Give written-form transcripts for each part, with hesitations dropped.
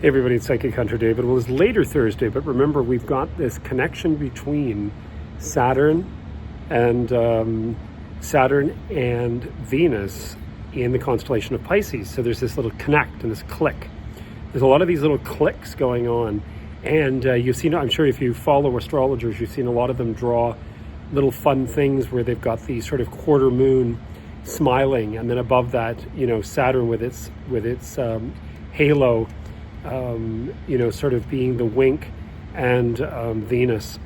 Hey everybody, it's Psychic Hunter David. Well, it's later Thursday, but remember we've got this connection between Saturn and Venus in the constellation of Pisces. So there's this little connect and this click. There's a lot of these little clicks going on, and you've seen, I'm sure if you follow astrologers, you've seen a lot of them draw little fun things where they've got the sort of quarter moon smiling, and then above that, Saturn with its halo. Sort of being the wink, and Venus.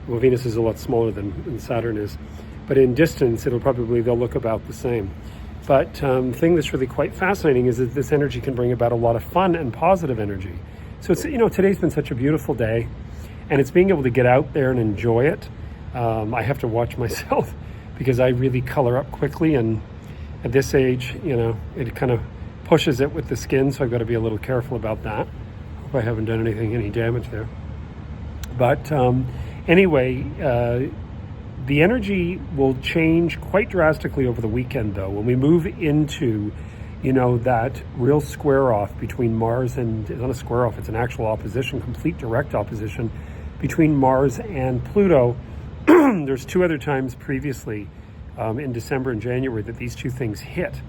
Well, Venus is a lot smaller than Saturn is, but in distance, they'll look about the same. But the thing that's really quite fascinating is that this energy can bring about a lot of fun and positive energy. So it's, today's been such a beautiful day, and it's being able to get out there and enjoy it. I have to watch myself because I really color up quickly, and at this age, it kind of pushes it with the skin, so I've got to be a little careful about that. Hope I haven't done any damage there. But anyway, the energy will change quite drastically over the weekend, though. When we move into, that real square off between Mars and, it's not a square off, it's an actual opposition, complete direct opposition between Mars and Pluto. There's two other times previously in December and January that these two things hit,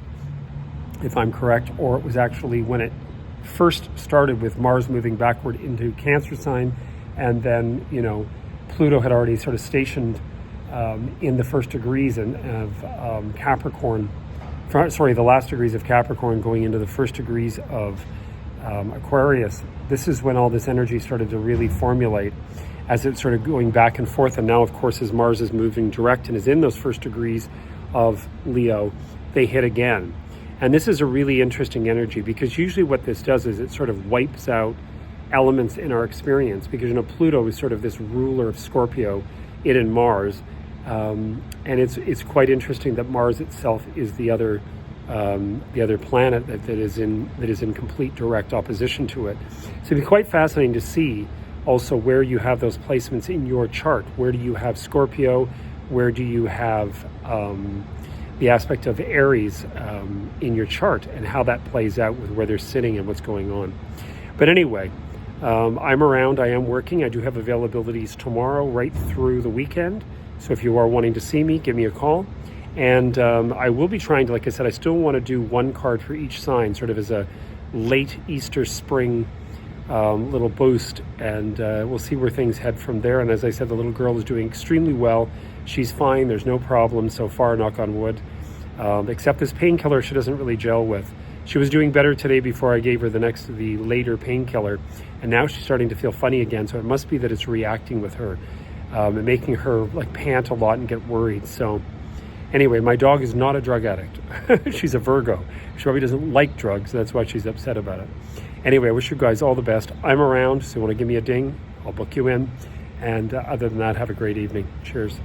if I'm correct, or it was actually when it first started with Mars moving backward into Cancer sign, and then, Pluto had already sort of stationed in the first degrees of Capricorn, the last degrees of Capricorn going into the first degrees of Aquarius. This is when all this energy started to really formulate as it's sort of going back and forth. And now, of course, as Mars is moving direct and is in those first degrees of Leo, they hit again. And this is a really interesting energy, because usually what this does is it sort of wipes out elements in our experience, because Pluto is sort of this ruler of Scorpio, it and Mars, and it's quite interesting that Mars itself is the other planet that is in complete direct opposition to it. So it'd be quite fascinating to see also where you have those placements in your chart. Where do you have Scorpio? Where do you have the aspect of Aries in your chart, and how that plays out with where they're sitting and what's going on. But anyway, I'm around, I am working. I do have availabilities tomorrow right through the weekend. So if you are wanting to see me, give me a call. And I will be trying to, like I said, I still want to do one card for each sign, sort of as a late Easter spring little boost, and we'll see where things head from there. And as I said, the little girl is doing extremely well. She's fine. There's no problem so far, knock on wood, except this painkiller she doesn't really gel with. She was doing better today before I gave her the later painkiller, and now she's starting to feel funny again. So it must be that it's reacting with her and making her like pant a lot and get worried. So anyway, my dog is not a drug addict. She's a Virgo. She probably doesn't like drugs. That's why she's upset about it. Anyway, I wish you guys all the best. I'm around, so you want to give me a ding, I'll book you in. And other than that, have a great evening. Cheers.